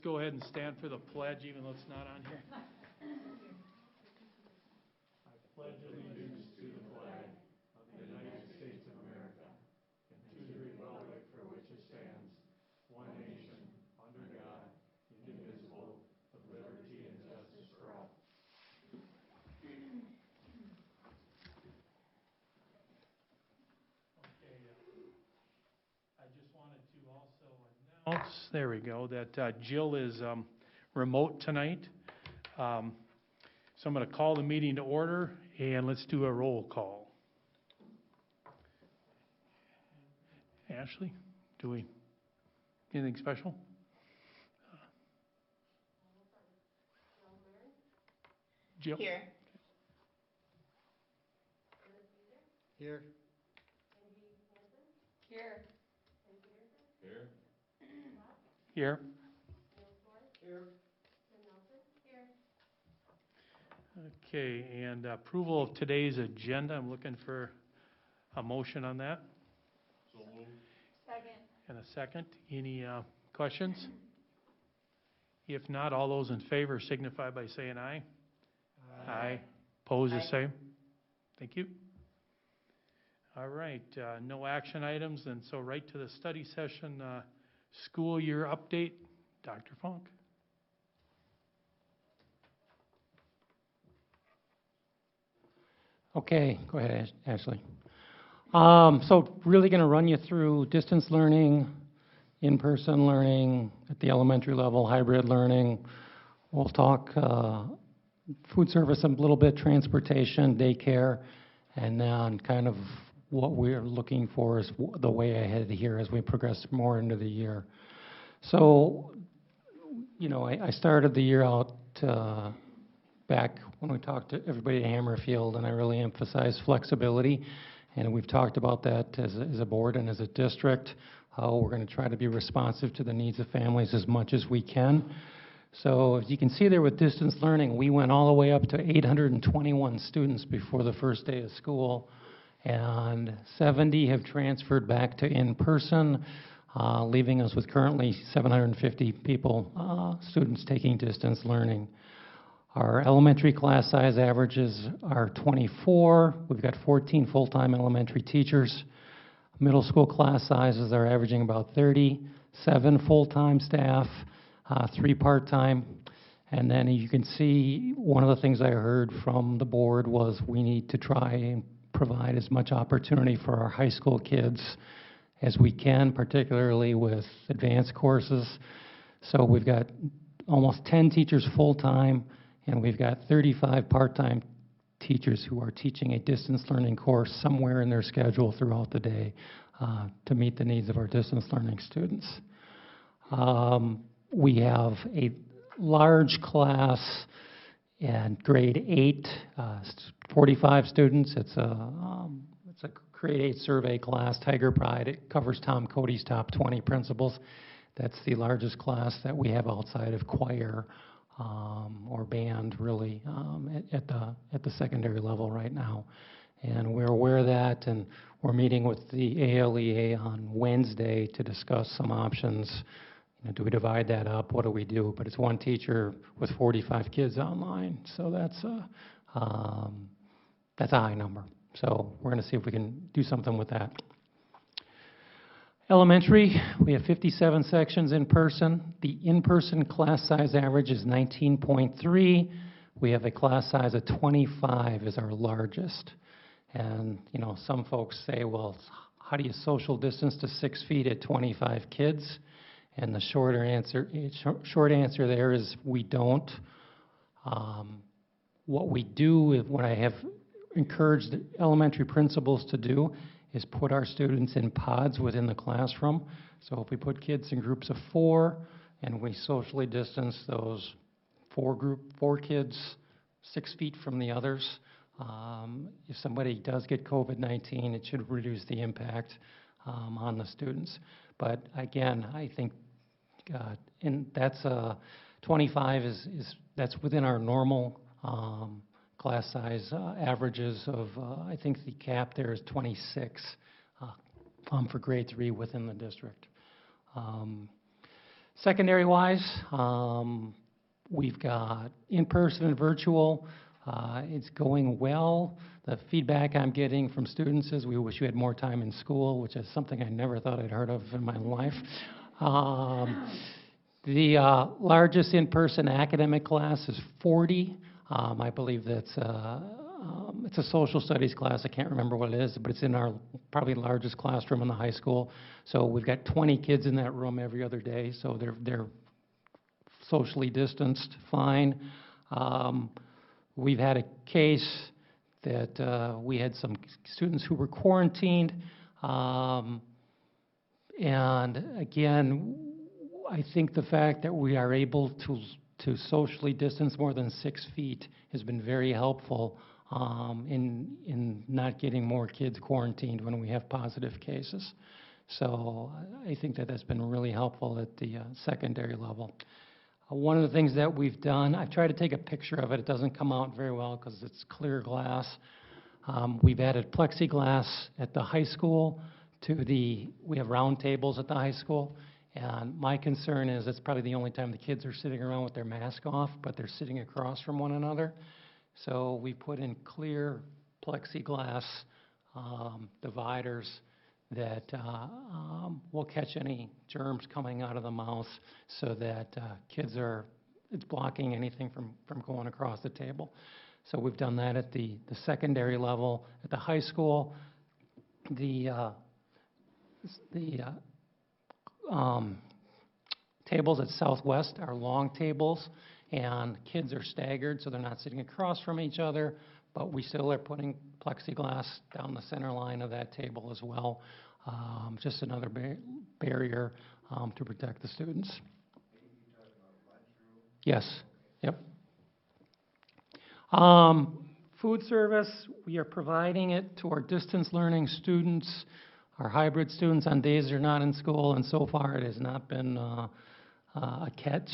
go ahead and stand for the pledge, even though it's not on here. I pledge allegiance to the flag of the United States of America and to the republic for which it stands, one nation, under God, indivisible, with liberty and justice for all. Okay, I just wanted to also announce, there we go, that Jill is remote tonight. So I'm going to call the meeting to order, and let's do a roll call. Ashley, anything special? Jill? Here. Here. Here. Here. Here. Okay, and approval of today's agenda. I'm looking for a motion on that. So moved. Second. And a second. Any questions? If not, all those in favor signify by saying aye. Aye. Pose the same. Thank you. All right, no action items, and so right to the study session, school year update. Dr. Funk. Okay, go ahead, Ashley. So really going to run you through distance learning, in-person learning at the elementary level, hybrid learning. We'll talk food service a little bit, transportation, daycare, and then kind of what we're looking for is the way ahead here as we progress more into the year. So, you know, I started the year out back when we talked to everybody at Hammerfield, and I really emphasized flexibility, and we've talked about that as a board and as a district, how we're going to try to be responsive to the needs of families as much as we can. So as you can see there with distance learning, we went all the way up to 821 students before the first day of school, and 70 have transferred back to in-person, leaving us with currently 750 students taking distance learning. Our elementary class size averages are 24. We've got 14 full-time elementary teachers. Middle school class sizes are averaging about 30, 7 full-time staff, 3 part-time. And then you can see one of the things I heard from the board was we need to try and provide as much opportunity for our high school kids as we can, particularly with advanced courses. So we've got almost 10 teachers full-time, and we've got 35 part-time teachers who are teaching a distance learning course somewhere in their schedule throughout the day to meet the needs of our distance learning students. We have a large class in grade 8, 45 students. It's a grade 8 survey class, Tiger Pride. It covers Tom Cody's top 20 principals. That's the largest class that we have outside of choir or band, really, at the secondary level right now. And we're aware of that, and we're meeting with the ALEA on Wednesday to discuss some options. You know, do we divide that up? What do we do? But it's one teacher with 45 kids online, so that's a high number. So we're going to see if we can do something with that. Elementary, we have 57 sections in person. The in-person class size average is 19.3. We have a class size of 25 is our largest. And, you know, some folks say, well, how do you social distance to 6 feet at 25 kids? And the short answer there is we don't. What we do, what I have encouraged the elementary principals to do, is put our students in pods within the classroom. So if we put kids in groups of 4 and we socially distance those 4 kids 6 feet from the others, if somebody does get COVID-19, it should reduce the impact on the students. But again, I think and that's 25 that's within our normal class size averages of, I think the cap there is 26 for grade 3 within the district. Secondary-wise, we've got in-person and virtual. It's going well. The feedback I'm getting from students is we wish we had more time in school, which is something I never thought I'd heard of in my life. The largest in-person academic class is 40. I believe that's it's a social studies class. I can't remember what it is, but it's in our probably largest classroom in the high school. So we've got 20 kids in that room every other day, so they're socially distanced, fine. We've had a case that we had some students who were quarantined, and again, I think the fact that we are able to socially distance more than 6 feet has been very helpful in not getting more kids quarantined when we have positive cases. So I think that that's been really helpful at the secondary level. One of the things that we've done, I've tried to take a picture of it. It doesn't come out very well because it's clear glass. We've added plexiglass at the high school we have round tables at the high school. And my concern is it's probably the only time the kids are sitting around with their mask off, but they're sitting across from one another. So we put in clear plexiglass dividers that will catch any germs coming out of the mouth so that it's blocking anything from going across the table. So we've done that at the secondary level. At the high school, the tables at Southwest are long tables, and kids are staggered, so they're not sitting across from each other, but we still are putting plexiglass down the center line of that table as well. Just another barrier to protect the students. Yes, yep. Food service, we are providing it to our distance learning students, our hybrid students on days they're not in school, and so far it has not been a catch,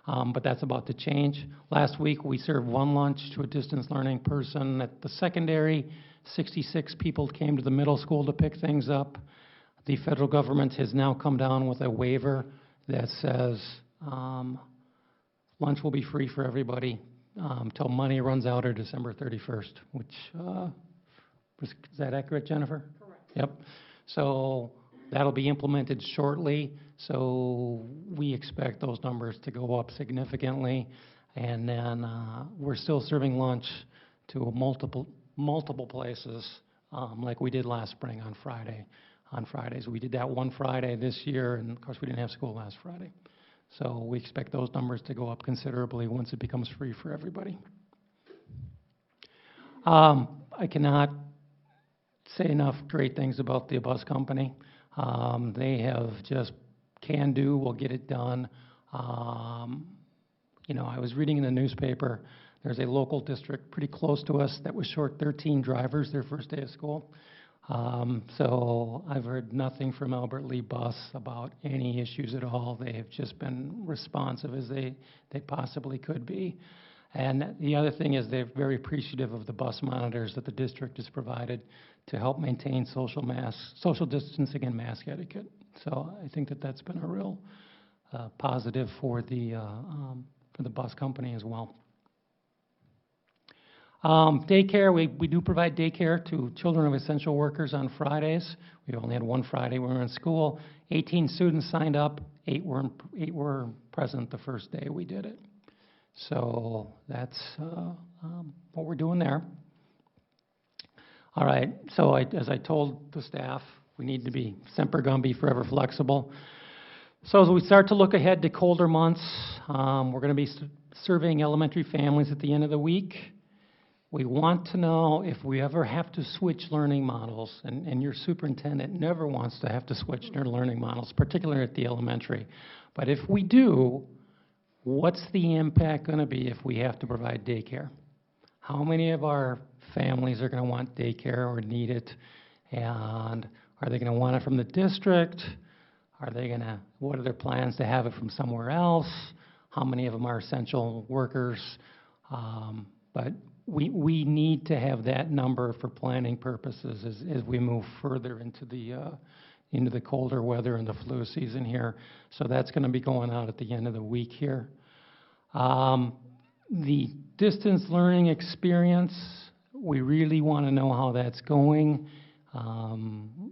but that's about to change. Last week we served one lunch to a distance learning person at the secondary. 66 people came to the middle school to pick things up. The federal government has now come down with a waiver that says lunch will be free for everybody until money runs out or December 31st, which, is that accurate, Jennifer? Correct. Yep. So that'll be implemented shortly. So we expect those numbers to go up significantly. And then we're still serving lunch to multiple places like we did last spring on Fridays. We did that one Friday this year, and of course we didn't have school last Friday. So we expect those numbers to go up considerably once it becomes free for everybody. I cannot say enough great things about the bus company. They have just can do, will get it done. You know, I was reading in the newspaper, there's a local district pretty close to us that was short 13 drivers their first day of school. So I've heard nothing from Albert Lee Bus about any issues at all. They have just been responsive as they possibly could be. And the other thing is they're very appreciative of the bus monitors that the district has provided to help maintain social distancing and mask etiquette. So I think that that's been a real positive for the bus company as well. Daycare, we do provide daycare to children of essential workers on Fridays. We only had one Friday when we were in school. 18 students signed up, 8 were present the first day we did it. So that's what we're doing there. All right, so as I told the staff, we need to be semper gumby, forever flexible. So as we start to look ahead to colder months, we're going to be surveying elementary families at the end of the week. We want to know if we ever have to switch learning models, and your superintendent never wants to have to switch their learning models, particularly at the elementary. But if we do, what's the impact going to be if we have to provide daycare? How many of our families are going to want daycare or need it? And are they going to want it from the district? What are their plans to have it from somewhere else? How many of them are essential workers? But we need to have that number for planning purposes as we move further into the into the colder weather and the flu season here. So that's going to be going out at the end of the week here. The distance learning experience, we really want to know how that's going.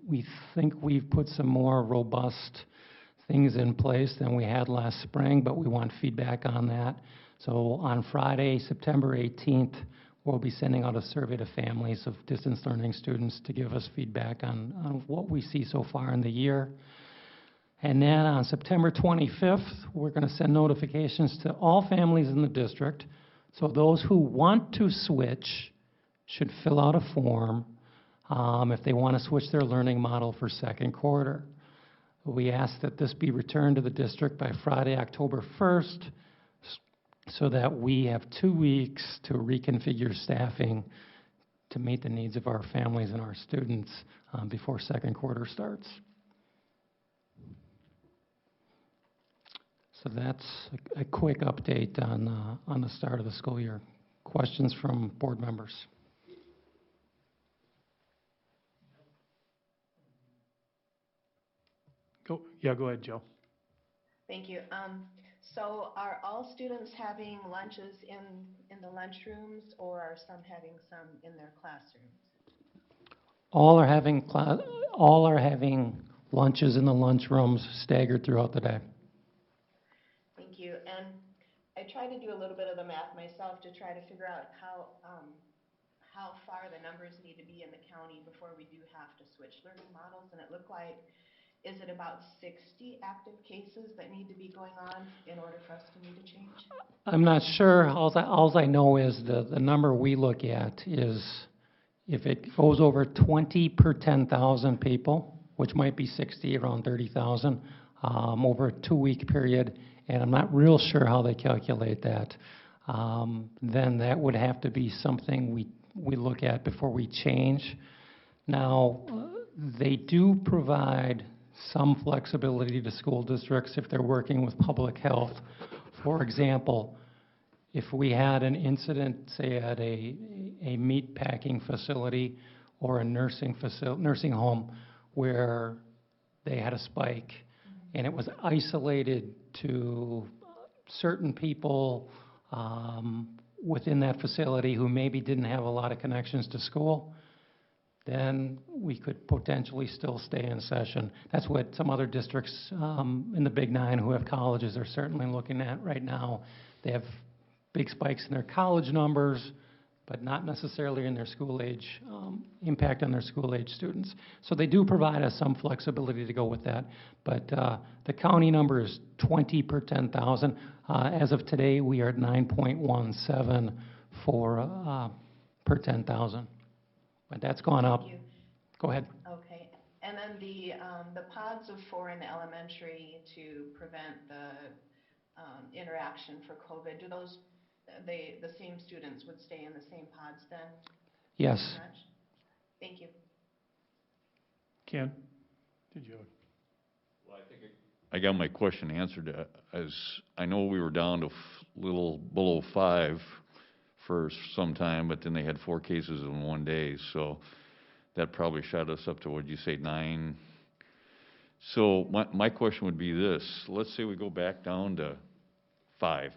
We think we've put some more robust things in place than we had last spring, but we want feedback on that. So on Friday, September 18th, we'll be sending out a survey to families of distance learning students to give us feedback on what we see so far in the year. And then on September 25th, we're going to send notifications to all families in the district. So those who want to switch should fill out a form if they want to switch their learning model for second quarter. We ask that this be returned to the district by Friday, October 1st, so that we have 2 weeks to reconfigure staffing to meet the needs of our families and our students before second quarter starts. So that's a quick update on the start of the school year. Questions from board members? Go ahead, Joe. Thank you. So are all students having lunches in the lunchrooms, or are some having some in their classrooms? All are having lunches in the lunchrooms staggered throughout the day. Thank you. And I tried to do a little bit of the math myself to try to figure out how far the numbers need to be in the county before we do have to switch learning models, and it looked like, is it about 60 active cases that need to be going on in order for us to need a change? I'm not sure. All I know is the number we look at is if it goes over 20 per 10,000 people, which might be 60, around 30,000, over a 2-week period, and I'm not real sure how they calculate that, then that would have to be something we look at before we change. Now, they do provide some flexibility to school districts if they're working with public health. For example, if we had an incident, say at a meat packing facility or a nursing home where they had a spike and it was isolated to certain people within that facility who maybe didn't have a lot of connections to school, then we could potentially still stay in session. That's what some other districts in the Big Nine who have colleges are certainly looking at right now. They have big spikes in their college numbers, but not necessarily in their school age, impact on their school age students. So they do provide us some flexibility to go with that. But the county number is 20 per 10,000. As of today, we are at 9.17 for per 10,000. But that's gone up. Thank you. Go ahead. Okay. And then the pods of 4 in the elementary to prevent the interaction for COVID, do those, the same students would stay in the same pods then? Yes. Pretty much? Thank you. Ken, did you? Well, I think I got my question answered. As I know we were down to little below 5 for some time, but then they had 4 cases in one day, so that probably shot us up to, what did you say, 9? So my question would be this: let's say we go back down to 5.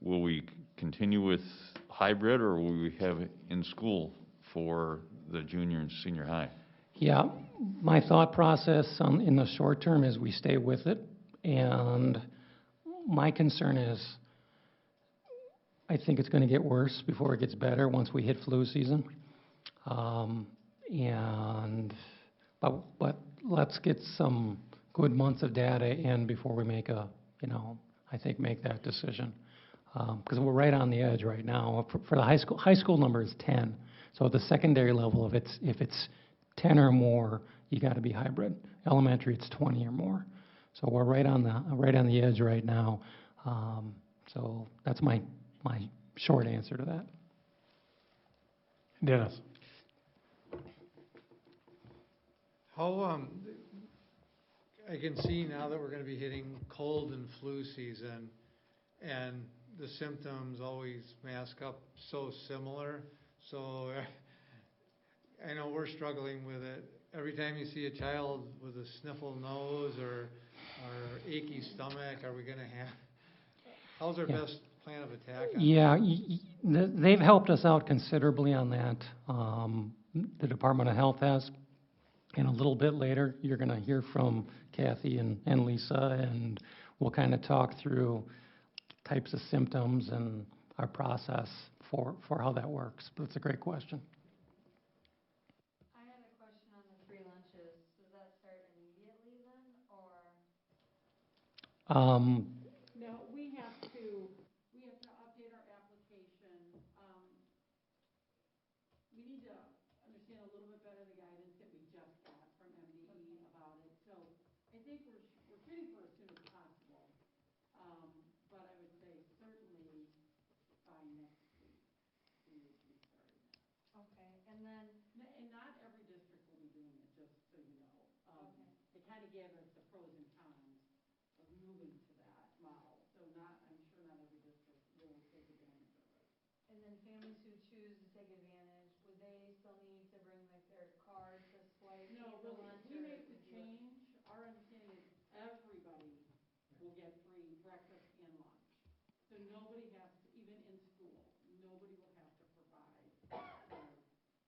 Will we continue with hybrid, or will we have it in school for the junior and senior high? Yeah, my thought process in the short term is we stay with it, and my concern is I think it's going to get worse before it gets better once we hit flu season. But let's get some good months of data in before we make make that decision. Because we're right on the edge right now. For the high school number is 10. So at the secondary level, if it's 10 or more, you got to be hybrid. Elementary, it's 20 or more. So we're right on the edge right now. So that's my short answer to that. Dennis. How, I can see now that we're going to be hitting cold and flu season, and the symptoms always mask up so similar. So I know we're struggling with it. every time you see a child with a sniffle nose or achy stomach, are we gonna have, how's our Yeah. best plan of attack on? Yeah, they've helped us out considerably on that. The Department of Health has. And a little bit later, you're gonna hear from Kathy and Lisa, and we'll kind of talk through types of symptoms and our process for how that works. But it's a great question. I had a question on the free lunches. Does that start immediately then, or? No, we have to update our application. We need to understand a little bit better the guidance that we just got from MDE about it. So I think we're shooting for as soon as possible. But I would say certainly by next week, we would be starting that. Okay, and then, And not every district will be doing it, just so you know. okay, They kind of gave us the pros and cons of moving to that model. So I'm sure not every district will take advantage of it. and then families who choose to take advantage, would they still need to bring like their card to swipe No, for really, lunch? if we or make the would you- change, our understanding is everybody will get free breakfast and lunch. So nobody has to, even in school, nobody will have to provide.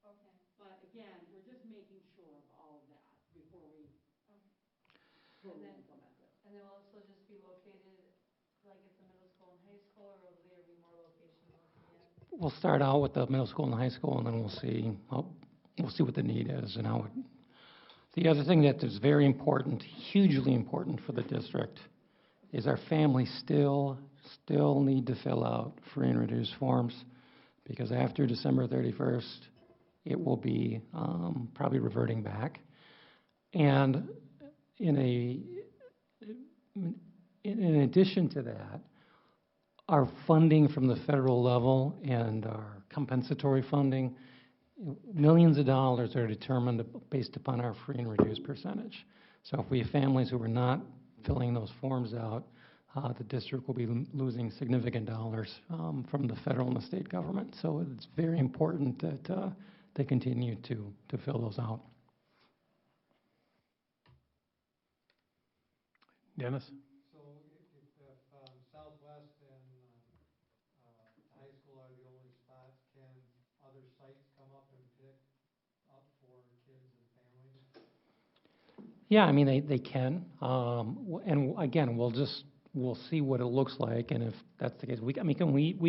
Okay, But again, we're just making sure of all of that before we and then, implement it. and then will also just be located like at the middle school and high school, or will there be more locations looking at? We'll start out with the middle school and high school, and then we'll see what the need is and how it. The other thing that is very important, hugely important for the district, is our families still need to fill out free and reduced forms, because after December 31st, it will be probably reverting back. And in addition to that, our funding from the federal level and our compensatory funding, millions of dollars are determined based upon our free and reduced percentage. So if we have families who are not filling those forms out, the district will be losing significant dollars from the federal and the state government. So it's very important that they continue to fill those out. Dennis? So if Southwest and high school are the only spots, can other sites come up and pick up for kids and families? Yeah, I mean, they can. And again, we'll see what it looks like, and if that's the case, we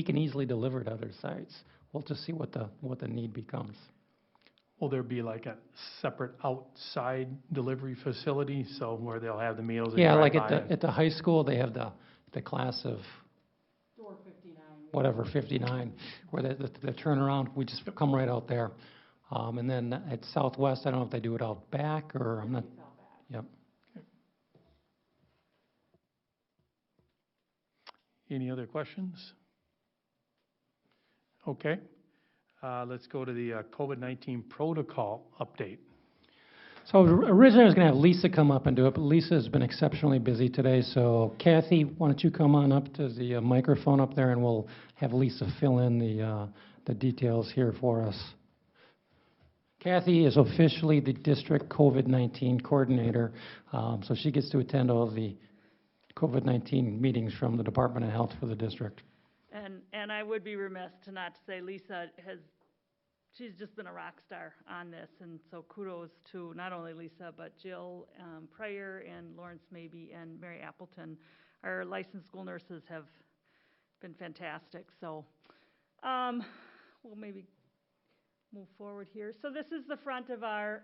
can easily deliver to other sites. We'll just see what the need becomes. Will there be like a separate outside delivery facility, so where they'll have the meals? and Yeah, drive like by and- at the high school, they have the class of Door 59. whatever, 59, where the turnaround, we just come right out there. And then at Southwest, I don't know if they do it out back, or I'm not, It's out back. yep. Any other questions? Okay. Let's go to the COVID-19 protocol update. So originally I was going to have Lisa come up and do it, but Lisa has been exceptionally busy today. So Kathy, why don't you come on up to the microphone up there, and we'll have Lisa fill in the details here for us. Kathy is officially the district COVID-19 coordinator, so she gets to attend all the COVID-19 meetings from the Department of Health for the district. And I would be remiss to not to say Lisa she's just been a rock star on this, and so kudos to not only Lisa, but Jill Pryor and Lawrence Mabey and Mary Appleton. Our licensed school nurses have been fantastic, so we'll maybe move forward here. So this is the front of our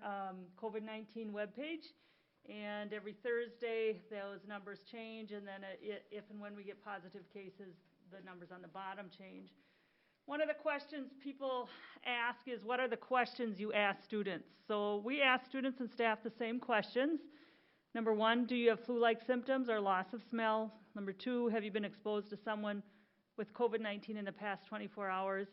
COVID-19 webpage, and every Thursday, those numbers change, and then if and when we get positive cases, the numbers on the bottom change. One of the questions people ask is, what are the questions you ask students? So we ask students and staff the same questions. Number one, do you have flu-like symptoms or loss of smell? Number two, have you been exposed to someone with COVID-19 in the past 24 hours?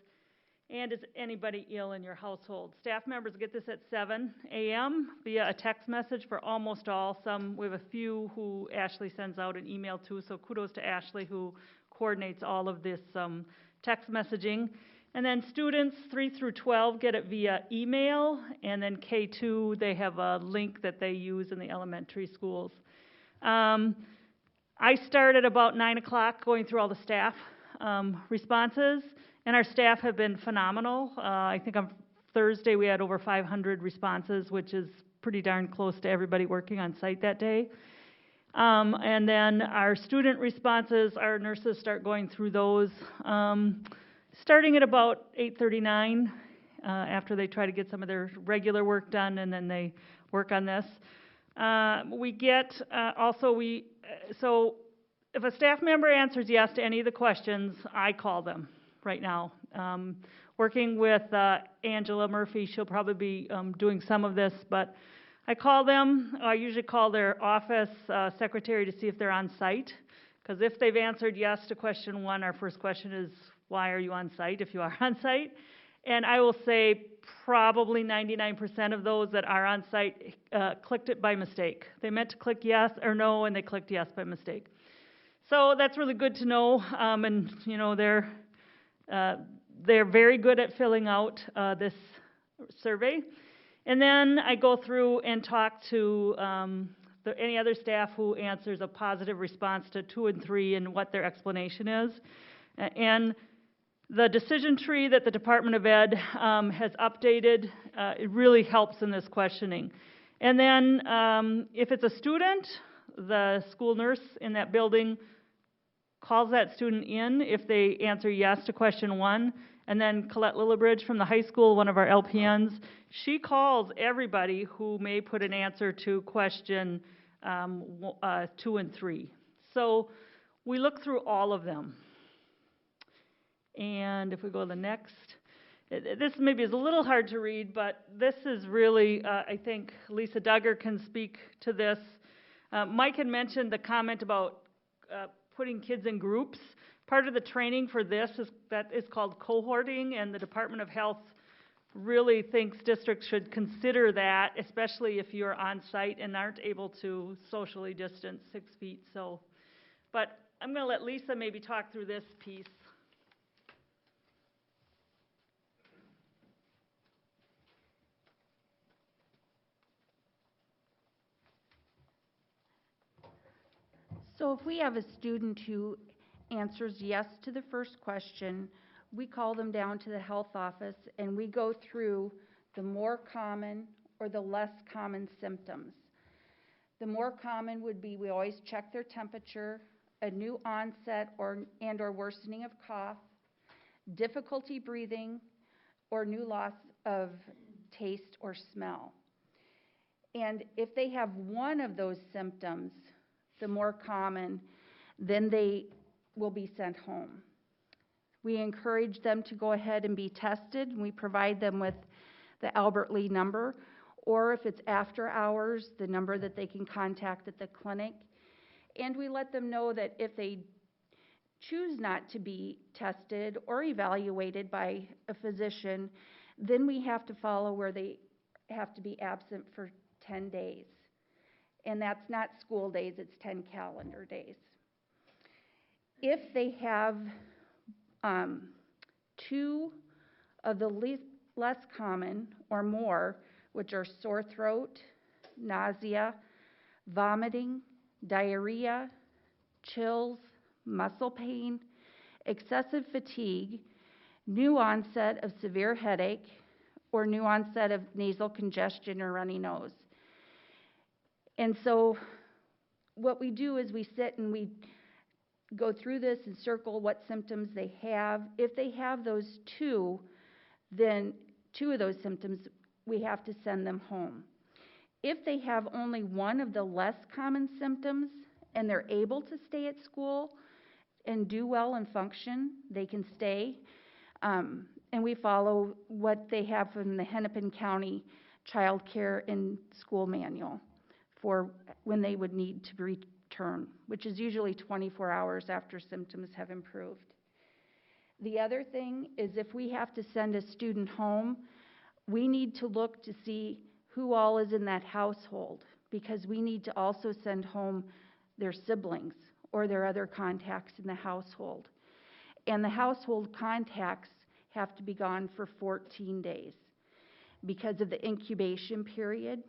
And is anybody ill in your household? Staff members get this at 7 a.m. via a text message for almost all. We have a few who Ashley sends out an email to, so kudos to Ashley who coordinates all of this text messaging. And then students 3 through 12 get it via email, and then K2, they have a link that they use in the elementary schools. I start at about 9 o'clock going through all the staff responses, and our staff have been phenomenal. I think on Thursday we had over 500 responses, which is pretty darn close to everybody working on site that day. And then our student responses, our nurses start going through those, starting at about 8:39, after they try to get some of their regular work done, and then they work on this. So if a staff member answers yes to any of the questions, I call them right now. Working with Angela Murphy, she'll probably be doing some of this, but I call them. I usually call their office secretary to see if they're on site, because if they've answered yes to question 1, our first question is, why are you on site, if you are on site? And I will say probably 99% of those that are on site clicked it by mistake. They meant to click yes or no, and they clicked yes by mistake. So that's really good to know, and you know, they're very good at filling out this survey. And then I go through and talk to any other staff who answers a positive response to 2 and 3 and what their explanation is. And the decision tree that the Department of Ed has updated, it really helps in this questioning. And then if it's a student, the school nurse in that building calls that student in if they answer yes to question 1. And then Colette Lillibridge from the high school, one of our LPNs, she calls everybody who may put an answer to question 2 and 3. So we look through all of them. And if we go to the next, this maybe is a little hard to read, but this is really, I think Lisa Duggar can speak to this. Mike had mentioned the comment about putting kids in groups. Part of the training for this is called cohorting, and the Department of Health really thinks districts should consider that, especially if you're on site and aren't able to socially distance 6 feet. So, but I'm going to let Lisa maybe talk through this piece. So if we have a student who answers yes to the first question, we call them down to the health office and we go through the more common or the less common symptoms. The more common would be we always check their temperature, a new onset or worsening of cough, difficulty breathing, or new loss of taste or smell. And if they have one of those symptoms, the more common, then they will be sent home. We encourage them to go ahead and be tested, and we provide them with the Albert Lee number, or if it's after hours, the number that they can contact at the clinic. And we let them know that if they choose not to be tested or evaluated by a physician, then we have to follow where they have to be absent for 10 days. And that's not school days, it's 10 calendar days. If they have 2 of the less common or more, which are sore throat, nausea, vomiting, diarrhea, chills, muscle pain, excessive fatigue, new onset of severe headache, or new onset of nasal congestion or runny nose. And so what we do is we sit and we go through this and circle what symptoms they have. If they have those 2, then 2 of those symptoms, we have to send them home. If they have only one of the less common symptoms and they're able to stay at school and do well and function, they can stay. And we follow what they have from the Hennepin County Child Care and School Manual for when they would need to return, which is usually 24 hours after symptoms have improved. The other thing is if we have to send a student home, we need to look to see who all is in that household, because we need to also send home their siblings or their other contacts in the household. And the household contacts have to be gone for 14 days because of the incubation period,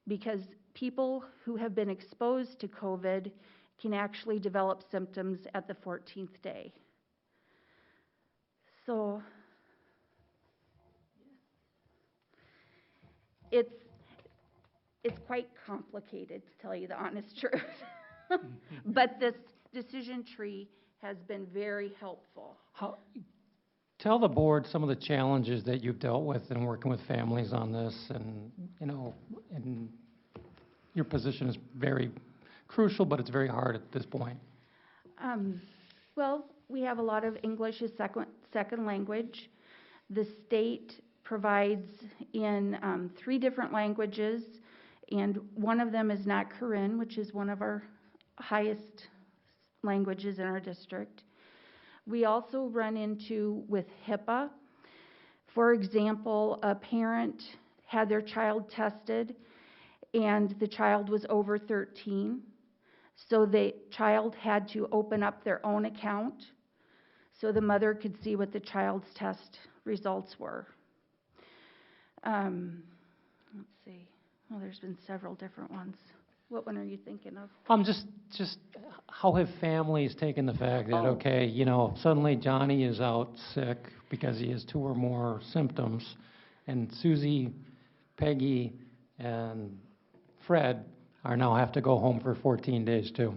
because people who have been exposed to COVID can actually develop symptoms at the 14th day. So it's quite complicated, to tell you the honest truth. But this decision tree has been very helpful. Tell the board some of the challenges that you've dealt with in working with families on this, and, you know, and your position is very crucial, but it's very hard at this point. Well, we have a lot of English as second language. The state provides in 3 different languages, and one of them is not Karen, which is one of our highest languages in our district. We also run into with HIPAA. For example, a parent had their child tested and the child was over 13. So the child had to open up their own account so the mother could see what the child's test results were. Let's see. Well, there's been several different ones. What one are you thinking of? Just how have families taken the fact that, Oh. okay, you know, suddenly Johnny is out sick because he has 2 or more symptoms, and Susie, Peggy, and Fred are now have to go home for 14 days too?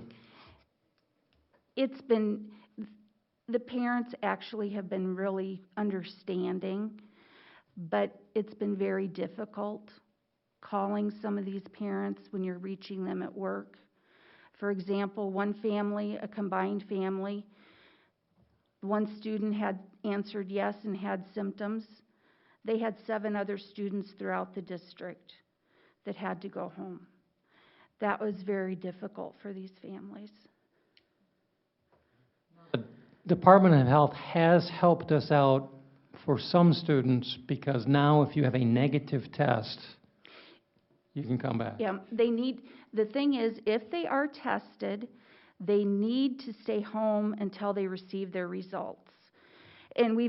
It's been, the parents actually have been really understanding, but it's been very difficult calling some of these parents when you're reaching them at work. For example, one family, a combined family, one student had answered yes and had symptoms. They had 7 other students throughout the district that had to go home. That was very difficult for these families. The Department of Health has helped us out for some students, because now if you have a negative test, you can come back. Yeah, the thing is, if they are tested, they need to stay home until they receive their results. And we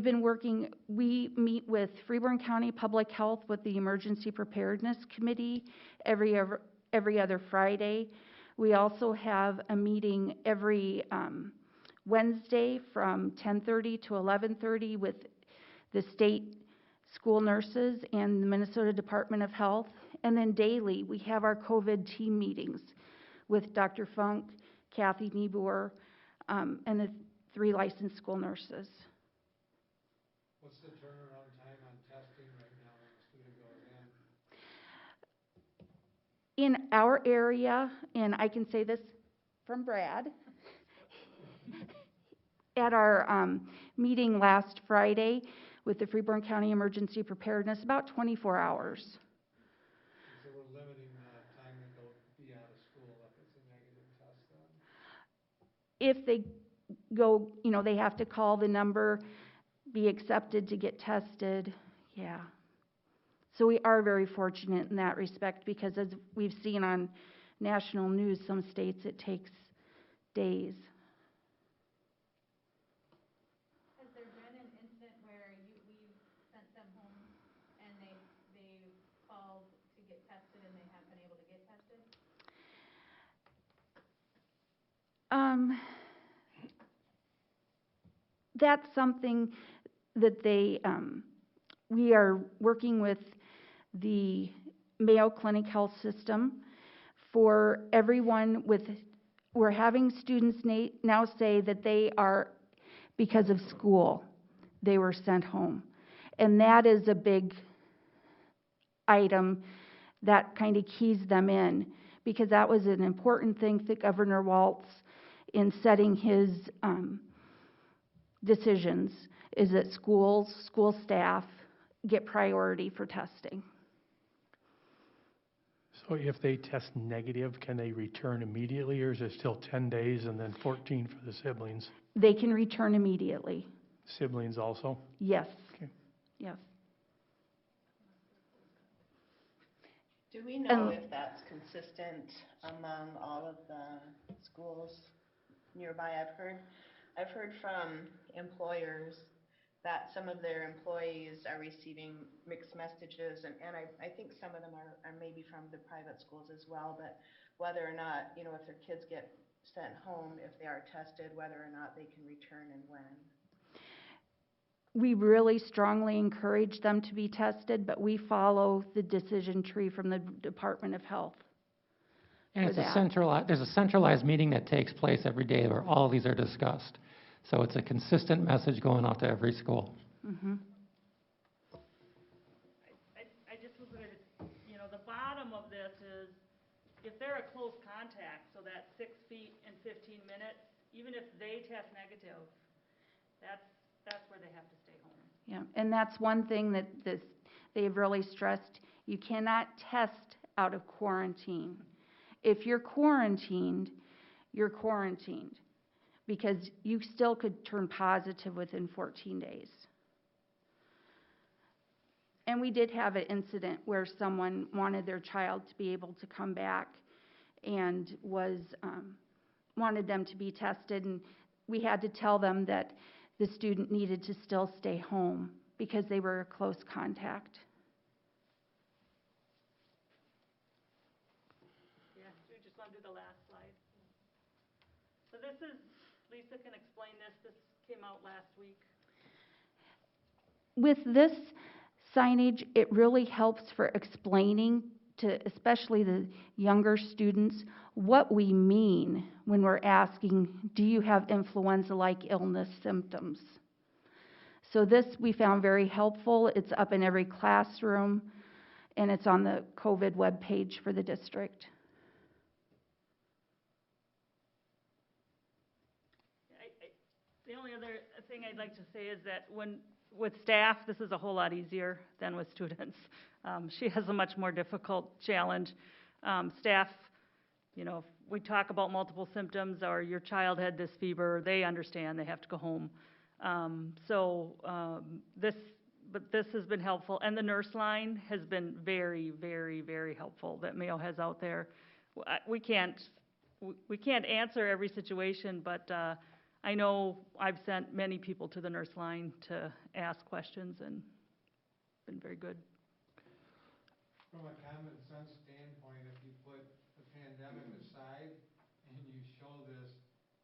meet with Freeborn County Public Health with the Emergency Preparedness Committee every other Friday. We also have a meeting every Wednesday from 10:30 to 11:30 with the state school nurses and the Minnesota Department of Health. And then daily, we have our COVID team meetings with Dr. Funk, Kathy Niebuhr, and the 3 licensed school nurses. What's the turnaround time on testing right now when a student goes in? In our area, and I can say this from Brad, at our meeting last Friday with the Freeborn County Emergency Preparedness, about 24 hours. So we're limiting the time that they'll be out of school if it's a negative test then? If they go, they have to call the number, be accepted to get tested, yeah. So we are very fortunate in that respect, because as we've seen on national news, some states it takes days. Has there been an incident where we've sent them home and they called to get tested and they haven't been able to get tested? That's something that we are working with the Mayo Clinic Health System for everyone we're having students now say that they are, because of school, they were sent home. And that is a big item that kind of keys them in, because that was an important thing that Governor Walz, in setting his decisions, is that school staff get priority for testing. So if they test negative, can they return immediately, or is it still 10 days and then 14 for the siblings? They can return immediately. Siblings also? Yes. Okay. Yes. Do we know if that's consistent among all of the schools nearby? I've heard from employers that some of their employees are receiving mixed messages, and I think some of them are maybe from the private schools as well, but whether or not, you know, if their kids get sent home, if they are tested, whether or not they can return and when. We really strongly encourage them to be tested, but we follow the decision tree from the Department of Health. And for it's a that. there's a centralized meeting that takes place every day where all these are discussed. So it's a consistent message going out to every school. Mhm. I just was gonna, you know, the bottom of this is, if they're a close contact, so that's 6 feet in 15 minutes, even if they test negative, that's where they have to stay home. Yeah, and that's one thing that they've really stressed. You cannot test out of quarantine. If you're quarantined, you're quarantined, because you still could turn positive within 14 days. And we did have an incident where someone wanted their child to be able to come back and wanted them to be tested, and we had to tell them that the student needed to still stay home because they were a close contact. Yeah, do you just want to do the last slide? So this is, Lisa can explain this came out last week. With this signage, it really helps for explaining to especially the younger students what we mean when we're asking, do you have influenza-like illness symptoms? So this we found very helpful. It's up in every classroom, and it's on the COVID webpage for the district. The only other thing I'd like to say is that with staff, this is a whole lot easier than with students. She has a much more difficult challenge. Staff, you know, if we talk about multiple symptoms or your child had this fever, they understand they have to go home. This has been helpful, and the nurse line has been very, very, very helpful that Mayo has out there. We can't answer every situation, but I know I've sent many people to the nurse line to ask questions, and been very good. From a common sense standpoint, if you put the pandemic aside and you show this,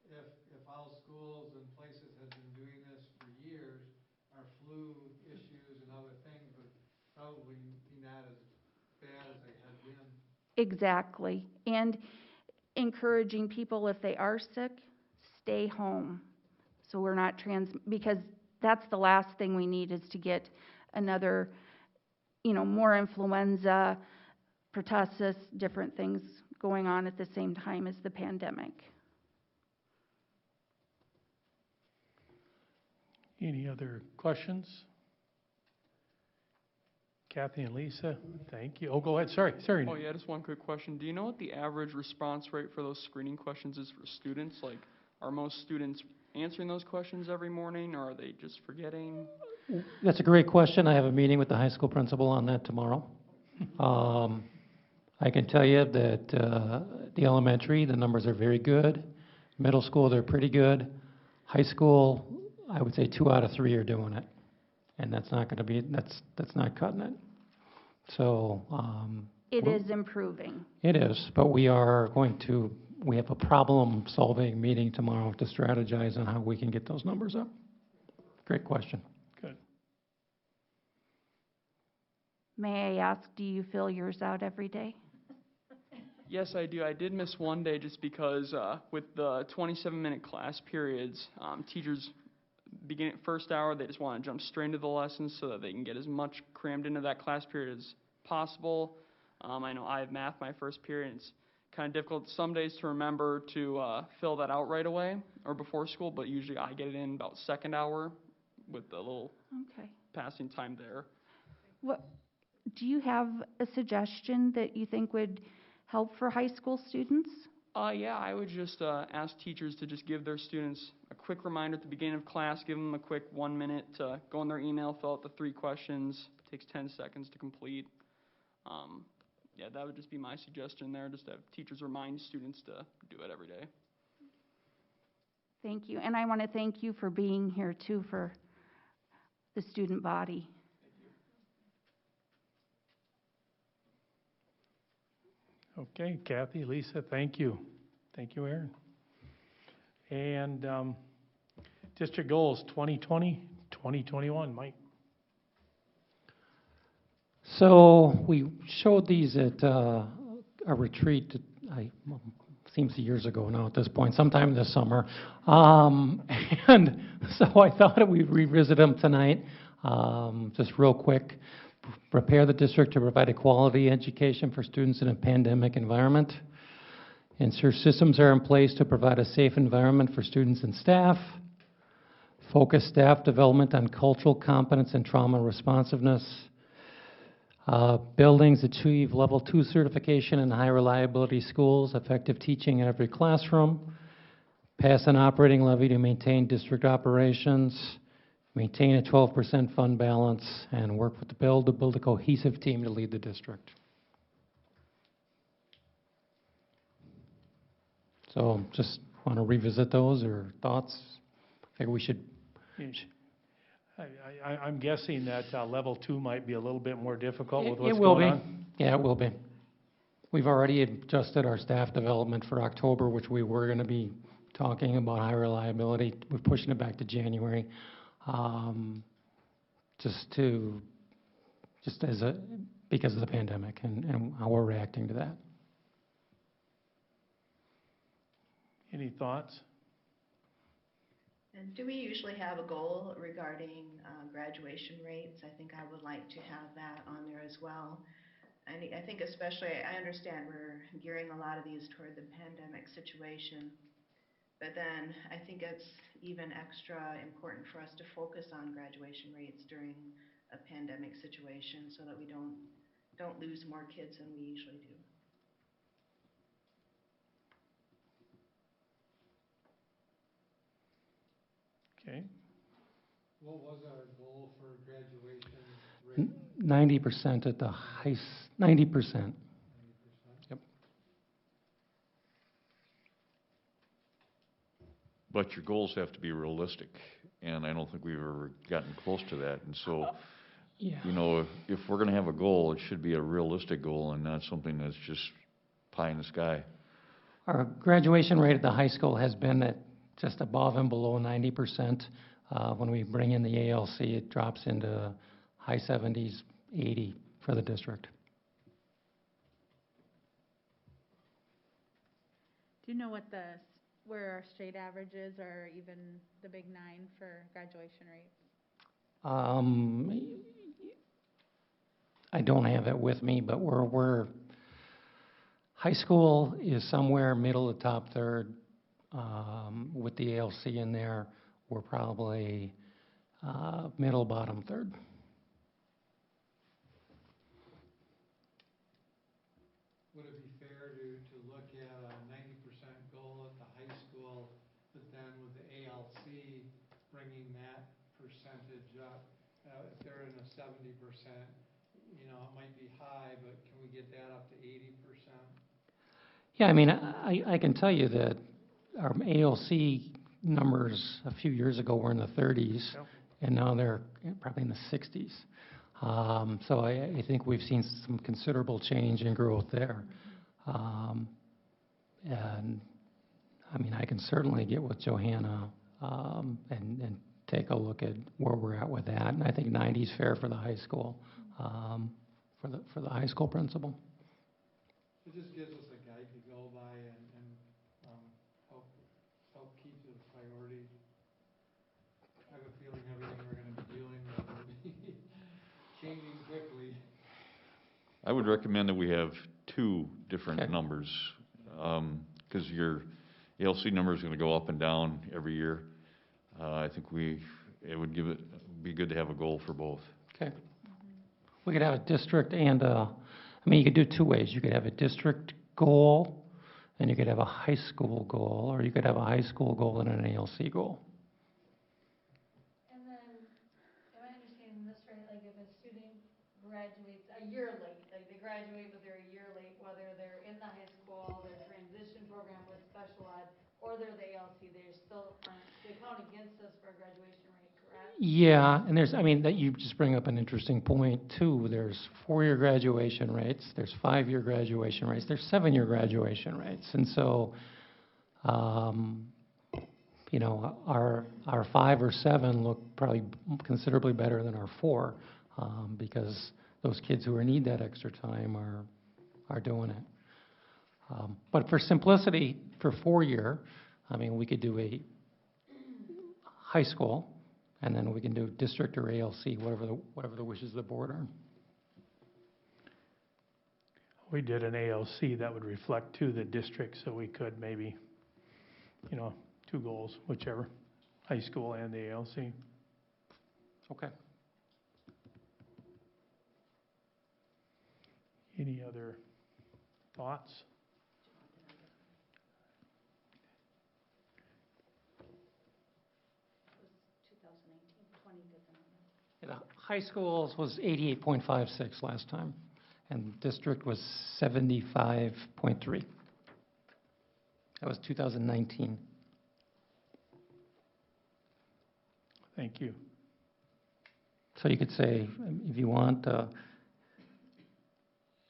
if all schools and places have been doing this for years, our flu issues and other things would probably be not as bad as they had been. Exactly. And encouraging people, if they are sick, stay home. So we're not because that's the last thing we need, is to get another, you know, more influenza, pertussis, different things going on at the same time as the pandemic. Any other questions? Kathy and Lisa, thank you. Oh, go ahead, sorry. Oh, yeah, just one quick question. Do you know what the average response rate for those screening questions is for students? Like, are most students answering those questions every morning, or are they just forgetting? That's a great question. I have a meeting with the high school principal on that tomorrow. I can tell you that the elementary, the numbers are very good. Middle school, they're pretty good. High school, I would say 2 out of 3 are doing it. And that's not going to be, that's not cutting it. So. It is improving. It is, but we have a problem-solving meeting tomorrow to strategize on how we can get those numbers up. Great question. Good. May I ask, do you fill yours out every day? Yes, I do. I did miss one day just because with the 27-minute class periods, teachers beginning first hour, they just want to jump straight into the lessons so that they can get as much crammed into that class period as possible. I know I have math my first period. It's kind of difficult some days to remember to fill that out right away or before school, but usually I get it in about second hour with the little passing time there. What, do you have a suggestion that you think would help for high school students? Yeah, I would just ask teachers to just give their students a quick reminder at the beginning of class, give them a quick 1 minute to go in their email, fill out the 3 questions. It takes 10 seconds to complete. Yeah, that would just be my suggestion there, just to have teachers remind students to do it every day. Thank you. And I want to thank you for being here, too, for the student body. Okay, Kathy, Lisa, thank you. Thank you, Aaron. And district goals 2020, 2021, Mike. So we showed these at a retreat, seems years ago now at this point, sometime this summer. And so I thought we'd revisit them tonight, just real quick. Prepare the district to provide a quality education for students in a pandemic environment. Ensure systems are in place to provide a safe environment for students and staff. Focus staff development on cultural competence and trauma responsiveness. Buildings achieve level 2 certification in high reliability schools, effective teaching in every classroom. Pass an operating levy to maintain district operations. Maintain a 12% fund balance, and work with the bill to build a cohesive team to lead the district. So just want to revisit those or thoughts? I think we should. I'm guessing that level 2 might be a little bit more difficult with what's It will going be. on. Yeah, it will be. We've already adjusted our staff development for October, which we were going to be talking about high reliability. We're pushing it back to January. Because of the pandemic and how we're reacting to that. Any thoughts? And do we usually have a goal regarding graduation rates? I think I would like to have that on there as well. And I think especially, I understand we're gearing a lot of these toward the pandemic situation, but then I think it's even extra important for us to focus on graduation rates during a pandemic situation so that we don't lose more kids than we usually do. Okay. What was our goal for graduation rate? 90% at the 90%. 90%? Yep. But your goals have to be realistic, and I don't think we've ever gotten close to that. And so, Yeah. you know, if we're going to have a goal, it should be a realistic goal and not something that's just pie in the sky. Our graduation rate at the high school has been at just above and below 90%. When we bring in the ALC, it drops into high 70s, 80 for the district. Do you know where our state average is, or even the Big 9 for graduation rates? I don't have it with me, but we're high school is somewhere middle to top third. With the ALC in there, we're probably middle bottom third. Would it be fair to look at a 90% goal at the high school, but then with the ALC, bringing that percentage up? If they're in a 70%, you know, it might be high, but can we get that up to 80%? Yeah, I mean, I can tell you that our ALC numbers a few years ago were in the 30s, Yep. and now they're probably in the 60s. So I think we've seen some considerable change in growth there. And I mean, I can certainly get with Johanna and take a look at where we're at with that. And I think 90 is fair for the high school, for the high school principal. It just gives us a guide to go by and help keep the priority. I have a feeling everything we're going to be dealing with will be changing quickly. I would recommend that we have two different Okay. numbers, because your ALC number is going to go up and down every year. I think it would be good to have a goal for both. Okay. We could have a district and I mean, you could do two ways. You could have a district goal, and you could have a high school goal, or you could have a high school goal and an ALC goal. And then, am I understanding this right, like if a student graduates a year late, like they graduate but they're a year late, whether they're in the high school, their transition program with special ed, or they're the ALC, they count against us for a graduation rate, correct? Yeah, and there's, I mean, that you just bring up an interesting point too. There's 4-year graduation rates, there's 5-year graduation rates, there's 7-year graduation rates. And so, you know, our 5 or 7 look probably considerably better than our 4, because those kids who need that extra time are doing it. But for simplicity, for 4-year, I mean, we could do a high school, and then we can do district or ALC, whatever the wishes of the board are. We did an ALC that would reflect to the district, so we could maybe, you know, 2 goals, whichever, high school and the ALC. Okay. Any other thoughts? The high schools was 88.56 last time, and district was 75.3. That was 2019. Thank you. So you could say, if you want,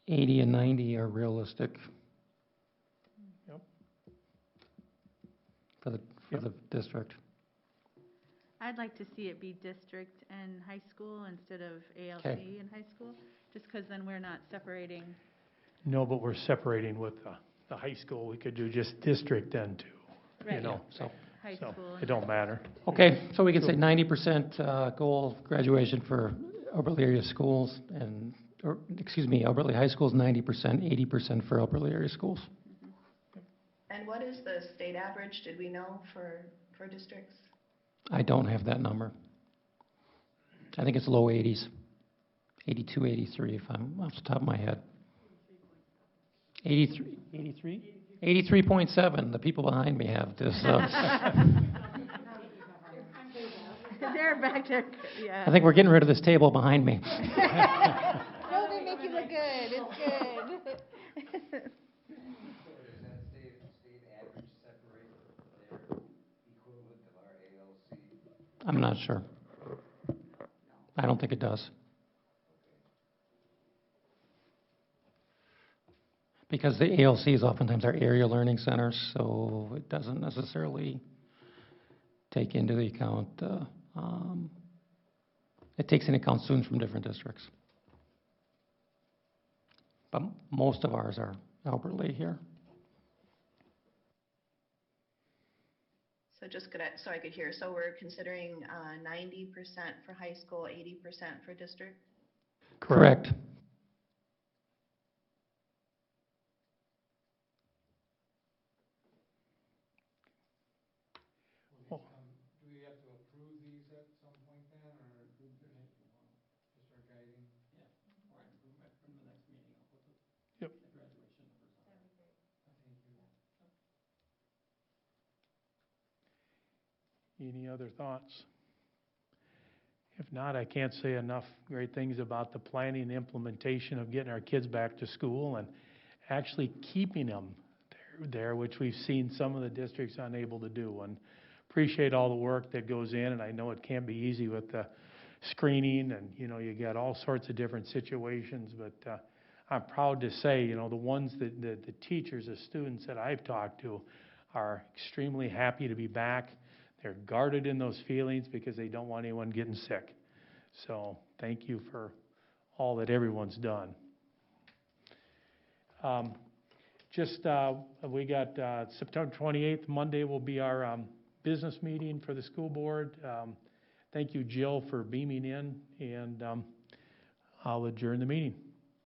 80 and 90 are realistic. Yep. For the district. I'd like to see it be district and high school instead of ALC Okay. and high school, just because then we're not separating. No, but we're separating with the high school. We could do just district then too, you Right. know, So, High so school. it don't matter. okay, so we could say 90% goal graduation for Alberta area schools, Alberta High Schools 90%, 80% for Alberta area schools. And what is the state average, did we know, for districts? I don't have that number. I think it's low 80s, 82, 83, if I'm off the top of my head. 83? 83.7. The people behind me have this. They're back there, yeah. I think we're getting rid of this table behind me. No, they make you look good, it's good. So does that state average separate their equivalent of our ALC? I'm not sure. I don't think it does. Because the ALCs oftentimes are area learning centers, so it doesn't necessarily take into the account, it takes into account students from different districts. But most of ours are Alberta Lee here. So just so I could hear, so we're considering 90% for high school, 80% for district? Correct. Do we have to approve these at some point then, or just our guiding? Yeah, or I can from the next meeting, I'll put the Yep. graduation numbers on. Thank you. Any other thoughts? If not, I can't say enough great things about the planning and implementation of getting our kids back to school and actually keeping them there, which we've seen some of the districts unable to do. And appreciate all the work that goes in, and I know it can't be easy with the screening, and, you know, you got all sorts of different situations, but I'm proud to say, you know, the ones that the teachers, the students that I've talked to are extremely happy to be back. They're guarded in those feelings because they don't want anyone getting sick. So thank you for all that everyone's done. We got September 28th, Monday will be our business meeting for the school board. Thank you, Jill, for beaming in, and I'll adjourn the meeting.